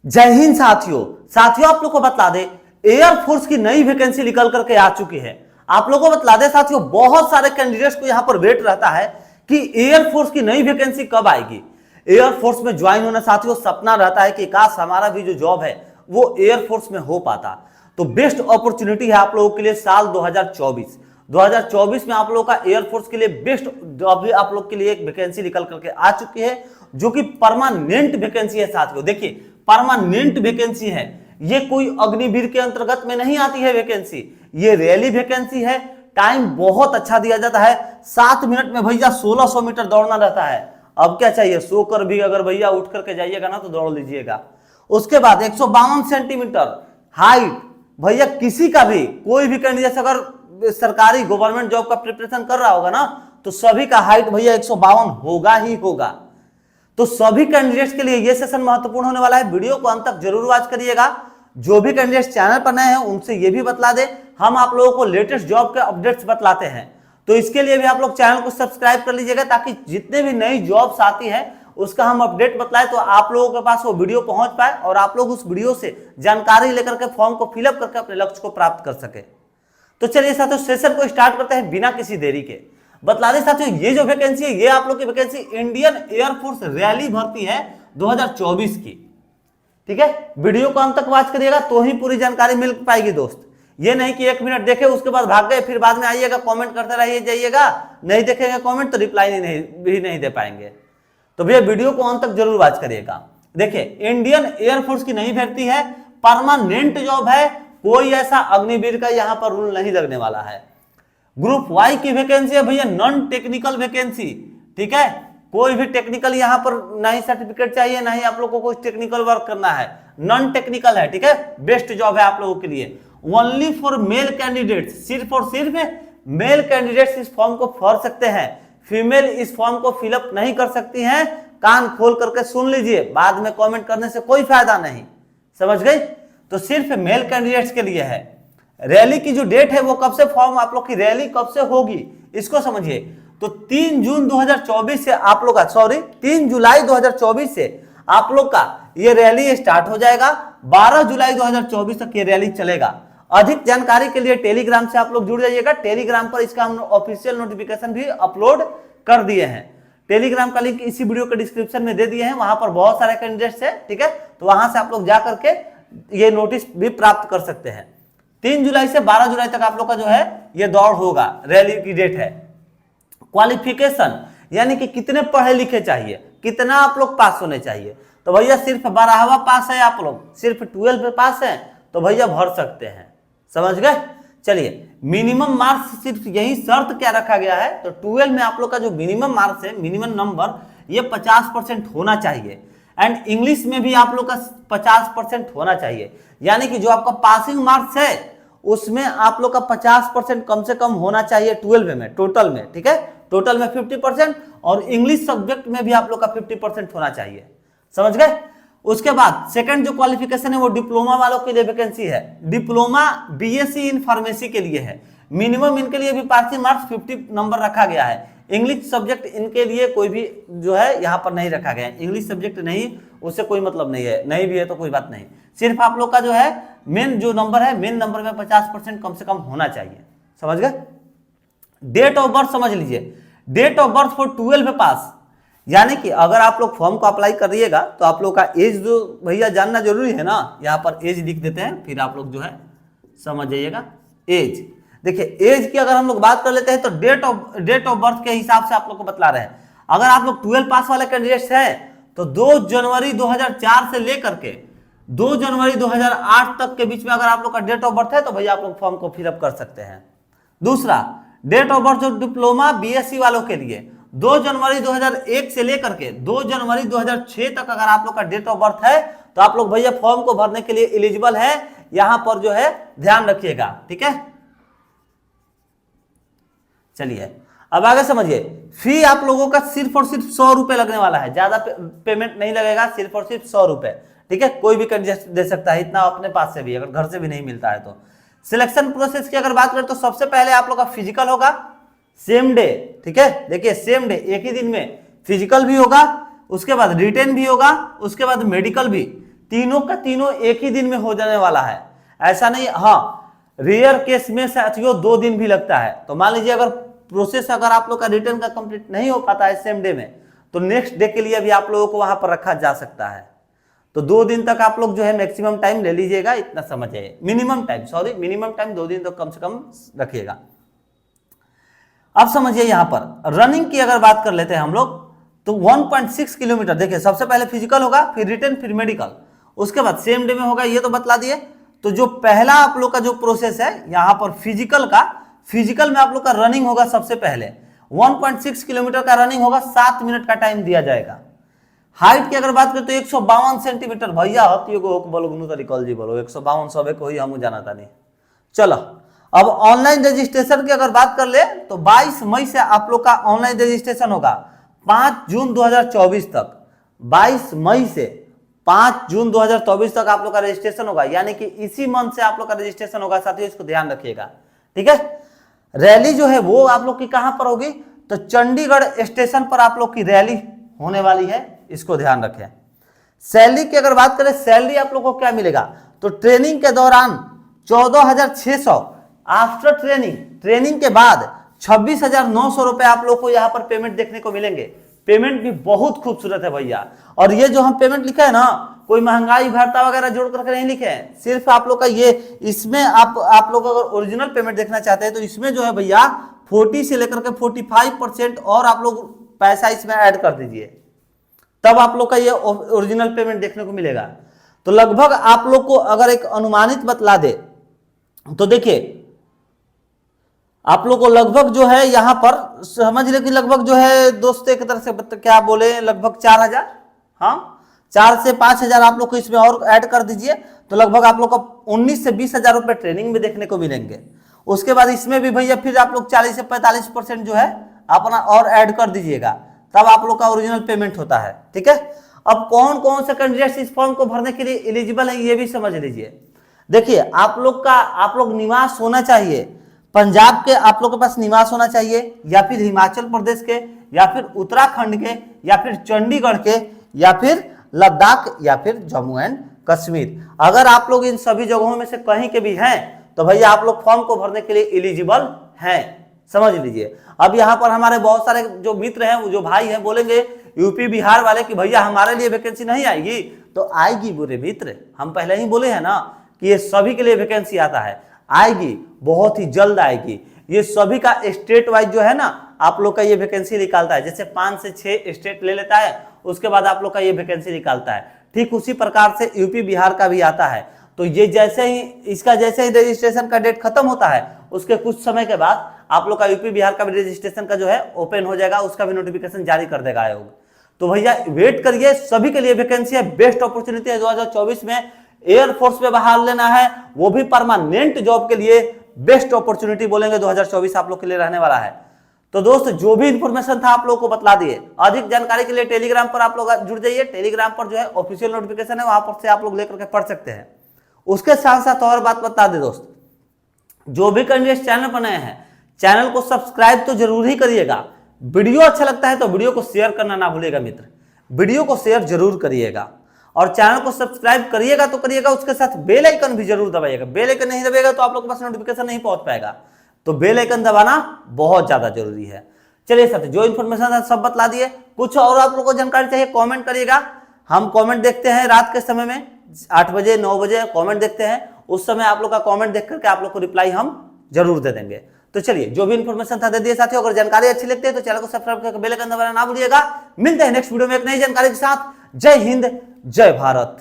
जय हिंद साथियों आप लोग को बतला दे एयरफोर्स की नई वैकेंसी निकल करके आ चुकी है। आप लोगों को बतला दे साथियों, बहुत सारे कैंडिडेट्स को यहां पर वेट रहता है कि एयरफोर्स की नई वैकेंसी कब आएगी। एयरफोर्स में ज्वाइन होना साथियों सपना रहता है कि काश हमारा भी जो जॉब है वो एयरफोर्स में हो पाता। तो बेस्ट अपॉर्चुनिटी है आप लोगों के लिए साल 2024 में आप लोगों का एयरफोर्स के लिए बेस्ट जॉब आप लोग के लिए एक वैकेंसी निकल करके आ चुकी है, जो कि परमानेंट वैकेंसी है साथियों। देखिए परमानेंट वैकेंसी है, ये कोई अग्निवीर के अंतर्गत में नहीं आती है वैकेंसी, ये रैली वैकेंसी है। टाइम बहुत अच्छा दिया जाता है, 7 मिनट में भैया 1600 मीटर दौड़ना रहता है। अब क्या चाहिए, सोकर भी अगर भैया उठ करके जाइएगा ना तो दौड़ लीजिएगा। उसके बाद 152 सेंटीमीटर हाइट, भैया किसी का भी कोई भी कैंडिडेट अगर सरकारी गवर्नमेंट जॉब का प्रिपरेशन कर रहा होगा ना तो सभी का हाइट भैया 152 होगा ही होगा। तो सभी कैंडिडेट्स के लिए यह सेशन महत्वपूर्ण होने वाला है, वीडियो को अंत तक जरूर वॉच करिएगा। जो भी कैंडिडेट्स चैनल पर नए हैं उनसे यह भी बतला दे, हम आप लोगों को लेटेस्ट जॉब के अपडेट्स बतलाते हैं, तो इसके लिए भी आप लोग चैनल को सब्सक्राइब कर लीजिएगा ताकि जितने भी नई जॉब्स आती है उसका हम अपडेट बतलाए तो आप लोगों के पास वो वीडियो पहुंच पाए और आप लोग उस वीडियो से जानकारी लेकर के फॉर्म को फिलअप करके अपने लक्ष्य को प्राप्त कर सके। तो चलिए साथियों सेशन को स्टार्ट करते हैं बिना किसी देरी के। बतला दें साथियों, ये जो वैकेंसी है ये आप लोग की वैकेंसी इंडियन एयरफोर्स रैली भर्ती है 2024 की। ठीक है, वीडियो को अंत तक वॉच करिएगा तो ही पूरी जानकारी मिल पाएगी दोस्त। ये नहीं कि 1 मिनट देखे उसके बाद भाग गए फिर बाद में आइएगा कमेंट करते रहिए जाइएगा, नहीं देखेंगे कमेंट तो रिप्लाई भी नहीं दे पाएंगे। तो भैया वीडियो को अंत तक जरूर वॉच करिएगा। देखिए इंडियन एयरफोर्स की नई भर्ती है, परमानेंट जॉब है, कोई ऐसा अग्निवीर का यहाँ पर रूल नहीं लगने वाला है। ग्रुप वाई की वैकेंसी है भैया, नॉन टेक्निकल वैकेंसी। ठीक है, कोई भी टेक्निकल यहाँ पर नहीं सर्टिफिकेट चाहिए, नहीं आप लोगों को टेक्निकल वर्क करना है, नॉन टेक्निकल है। ठीक है, बेस्ट जॉब है आप लोगों के लिए। ओनली फॉर मेल कैंडिडेट्स, सिर्फ और सिर्फ मेल कैंडिडेट्स इस फॉर्म को भर सकते हैं, फीमेल इस फॉर्म को फिलअप नहीं कर सकती हैं। कान खोल करके सुन लीजिए, बाद में कमेंट करने से कोई फायदा नहीं, समझ गई। तो सिर्फ मेल कैंडिडेट्स के लिए है। रैली की जो डेट है वो कब से, फॉर्म आप लोग की रैली कब से होगी इसको समझिए। तो 3 जून 2024 से आप लोग का 3 जुलाई 2024 से आप लोग का ये रैली स्टार्ट हो जाएगा, 12 जुलाई 2024 तक ये रैली चलेगा। अधिक जानकारी के लिए टेलीग्राम से आप लोग जुड़ जाइएगा, टेलीग्राम पर इसका हम ऑफिशियल नोटिफिकेशन भी अपलोड कर दिए हैं। टेलीग्राम का लिंक इसी वीडियो के डिस्क्रिप्शन में दे दिए हैं, वहां पर बहुत सारे कैंडिडेट्स है। ठीक है, तो वहां से आप लोग जा करके ये नोटिस भी प्राप्त कर सकते हैं। 3 जुलाई से 12 जुलाई तक आप लोग का जो है ये दौड़ होगा, रैली की डेट है। क्वालिफिकेशन यानी कि कितने पढ़े लिखे चाहिए, कितना आप लोग पास होने चाहिए। तो भैया सिर्फ 12वां पास है आप लोग, सिर्फ 12 पास है तो भैया भर सकते हैं, समझ गए। चलिए मिनिमम मार्क्स सिर्फ यही शर्त क्या रखा गया है, तो 12 में आप लोग का जो मिनिमम मार्क्स है, मिनिमम नंबर ये 50% होना चाहिए। एंड इंग्लिश में भी आप लोग का 50% होना चाहिए, यानी कि जो आपका पासिंग मार्क्स है उसमें आप लोग का 50% कम से कम होना चाहिए 12 में टोटल में। ठीक है, टोटल में 50% और इंग्लिश सब्जेक्ट में भी आप लोग का 50% होना चाहिए, समझ गए। उसके बाद सेकंड जो क्वालिफिकेशन है वो डिप्लोमा वालों के लिए वैकेंसी है। डिप्लोमा बीएससी इन फार्मेसी के लिए है, मिनिमम इनके लिए भी पासिंग मार्क्स 50 नंबर रखा गया है। इंग्लिश सब्जेक्ट इनके लिए कोई भी जो है यहाँ पर नहीं रखा गया है, इंग्लिश सब्जेक्ट नहीं, उससे कोई मतलब नहीं है, नहीं भी है तो कोई बात नहीं। सिर्फ आप लोग का जो है मेन जो नंबर है, मेन नंबर में 50% कम से कम होना चाहिए, समझ गए। डेट ऑफ बर्थ समझ लीजिए, डेट ऑफ बर्थ फॉर 12 पास, यानी कि अगर आप लोग फॉर्म को अप्लाई करिएगा तो आप लोग का एज जो भैया जानना जरूरी है ना, यहाँ पर एज लिख देते हैं फिर आप लोग जो है समझ जाइएगा। एज देखिए, एज की अगर हम लोग बात कर लेते हैं तो डेट ऑफ बर्थ के हिसाब से आप लोग को बतला रहे हैं। अगर आप लोग 12 पास वाले कैंडिडेट्स हैं तो 2 जनवरी 2004 से लेकर के 2 जनवरी 2008 तक के बीच में अगर आप लोग का डेट ऑफ बर्थ है तो भैया आप लोग फॉर्म को फिलअप कर सकते हैं। दूसरा डेट ऑफ बर्थ जो डिप्लोमा बीएससी वालों के लिए 2 जनवरी 2001 से लेकर के 2 जनवरी 2006 तक अगर आप लोग का डेट ऑफ बर्थ है तो आप लोग भैया फॉर्म को भरने के लिए एलिजिबल है। यहां पर जो है ध्यान रखिएगा, ठीक है। चलिए अब आगे समझिए, फी आप लोगों का सिर्फ और सिर्फ 100 रुपए लगने वाला है, ज्यादा पेमेंट नहीं लगेगा, सिर्फ और सिर्फ 100 रुपए। ठीक है, कोई भी कैंडिडेट दे सकता है इतना अपने पास से भी, अगर घर से भी नहीं मिलता है तो। सिलेक्शन प्रोसेस की अगर बात करें तो सबसे पहले आप लोग का फिजिकल होगा सेम डे। ठीक है, देखिए सेम डे, एक ही दिन में फिजिकल भी होगा, उसके बाद रिटेन भी होगा, उसके बाद मेडिकल भी, तीनों का तीनों एक ही दिन में हो जाने वाला है, ऐसा नहीं। हाँ, रेयर केस में साथियों 2 दिन भी लगता है। तो मान लीजिए अगर प्रोसेस अगर आप लोग का रिटर्न का कंप्लीट नहीं हो पाता है सेम डे में, तो नेक्स्ट डे के लिए भी आप लोगों को वहां पर रखा जा सकता है। तो 2 दिन तक आप लोग जो है मैक्सिमम टाइम ले लीजिएगा, इतना समझिए। मिनिमम टाइम 2 दिन तक कम से कम रखिएगा। अब समझिए यहां पर रनिंग की अगर बात कर लेते हैं हम लोग, तो 1.6 किलोमीटर। देखिए सबसे पहले फिजिकल होगा, फिर रिटर्न, फिर मेडिकल, उसके बाद सेम डे में होगा, ये तो बतला दिए। तो जो पहला आप लोग का जो प्रोसेस है यहां पर फिजिकल में आप लोग का रनिंग होगा। सबसे पहले 1.6 किलोमीटर का रनिंग होगा, 7 मिनट का टाइम दिया जाएगा। हाइट की अगर बात करें तो 152 सेंटीमीटर। भैया हतियो को बोलो तरीकल जी बोलो 152 सबे को ही हम जाना था नहीं। चलो अब ऑनलाइन रजिस्ट्रेशन की अगर बात कर ले तो 22 मई से आप लोग का ऑनलाइन रजिस्ट्रेशन होगा 5 जून 2024 तक। 22 मई से 5 जून 2024 तक आप लोग का रजिस्ट्रेशन होगा, यानी कि इसी मंथ से आप लोग का रजिस्ट्रेशन होगा साथियों, इसको ध्यान रखिएगा, ठीक है। रैली जो है वो आप लोग की कहां पर होगी, तो चंडीगढ़ स्टेशन पर आप लोग की रैली होने वाली है, इसको ध्यान रखें। सैलरी की अगर बात करें, सैलरी आप लोग को क्या मिलेगा, तो ट्रेनिंग के दौरान 14,600, आफ्टर ट्रेनिंग के बाद 26,900 रुपए आप लोग को यहाँ पर पेमेंट देखने को मिलेंगे। पेमेंट भी बहुत खूबसूरत है भैया। और ये जो हम पेमेंट लिखा है ना, कोई महंगाई भत्ता वगैरह जोड़ करके नहीं लिखे हैं, सिर्फ आप लोग का ये, इसमें आप लोग अगर ओरिजिनल पेमेंट देखना चाहते हैं तो इसमें जो है भैया 40 से लेकर के 45% और आप लोग पैसा इसमें ऐड कर दीजिए, तब आप लोग का ये ओरिजिनल पेमेंट देखने को मिलेगा। तो लगभग आप लोग को अगर एक अनुमानित बतला दे तो देखिए आप लोग को लगभग जो है यहां पर समझ ले कि लगभग जो है दोस्तों एक तरह से क्या बोले, लगभग 4,000, हाँ 4 से 5,000 आप लोग को इसमें और ऐड कर दीजिए, तो लगभग आप लोग को 19 से 20,000 रुपए ट्रेनिंग में देखने को मिलेंगे। उसके बाद इसमें भी भैया फिर आप लोग 40 से 45% जो है अपना और ऐड कर दीजिएगा, तब आप लोग का ओरिजिनल पेमेंट होता है, ठीक है। अब कौन कौन से कैंडिडेट्स इस फॉर्म को भरने के लिए एलिजिबल है ये भी समझ लीजिए। देखिए आप लोग निवास होना चाहिए पंजाब के, आप लोग के पास निवास होना चाहिए, या फिर हिमाचल प्रदेश के, या फिर उत्तराखंड के, या फिर चंडीगढ़ के, या फिर लद्दाख, या फिर जम्मू एंड कश्मीर। अगर आप लोग इन सभी जगहों में से कहीं के भी हैं तो भैया आप लोग फॉर्म को भरने के लिए एलिजिबल हैं, समझ लीजिए। अब यहाँ पर हमारे बहुत सारे जो मित्र हैं, जो भाई हैं, बोलेंगे यूपी बिहार वाले कि भैया हमारे लिए वैकेंसी नहीं आएगी, तो आएगी बुरे मित्र। हम पहले ही बोले हैं ना कि ये सभी के लिए वैकेंसी आता है, आएगी, बहुत ही जल्द आएगी। ये सभी का स्टेट वाइज जो है ना आप लोग का ये वैकेंसी निकालता है, जैसे 5 से 6 स्टेट ले लेता है, उसके बाद आप लोग का ये वैकेंसी निकालता है। ठीक उसी प्रकार से यूपी बिहार का भी आता है। तो ये जैसे ही रजिस्ट्रेशन का डेट खत्म होता है, उसके कुछ समय के बाद आप लोग का यूपी बिहार का भी रजिस्ट्रेशन का जो है ओपन हो जाएगा, उसका भी नोटिफिकेशन जारी कर देगा आयोग। तो भैया वेट करिए, सभी के लिए वैकेंसी है, बेस्ट अपॉर्चुनिटी है 2024 में। एयरफोर्स में बहाल लेना है, वो भी परमानेंट जॉब के लिए बेस्ट अपॉर्चुनिटी बोलेंगे 2024 आप लोग के लिए रहने वाला है। तो दोस्त जो भी इंफॉर्मेशन था आप लोग को बतला दिए। अधिक जानकारी के लिए टेलीग्राम पर आप लोग जुड़ जाइए। टेलीग्राम पर जो है ऑफिशियल नोटिफिकेशन है, वहां पर से आप लोग लेकर के पढ़ सकते हैं। उसके साथ साथ और बात बता दे दोस्त, जो भी कैंडिडेट चैनल पर नए हैं, चैनल को सब्सक्राइब तो जरूर ही करिएगा। वीडियो अच्छा लगता है तो वीडियो को शेयर करना ना भूलिएगा मित्र, वीडियो को शेयर जरूर करिएगा। और चैनल को सब्सक्राइब करिएगा तो करिएगा, उसके साथ बेल आइकन भी जरूर दबाइएगा। बेल आइकन नहीं दबाएगा तो आप लोग के पास नोटिफिकेशन नहीं पहुंच पाएगा, तो बेल आइकन दबाना बहुत ज्यादा जरूरी है। चलिए साथी, जो इन्फॉर्मेशन था सब बतला दिए। कुछ और आप लोग को जानकारी चाहिए कमेंट करिएगा, हम कमेंट देखते हैं रात के समय में 8 बजे 9 बजे कमेंट देखते हैं, उस समय आप लोग का कमेंट देख करके आप लोग को रिप्लाई हम जरूर दे देंगे। तो चलिए जो भी इन्फॉर्मेशन था दे दिए साथियों। अगर जानकारी अच्छी लगती है तो चैनल को सब्सक्राइब करके बेल आइकन दबाना ना भूलिएगा। मिलते हैं नेक्स्ट वीडियो में एक नई जानकारी के साथ। जय हिंद, जय भारत।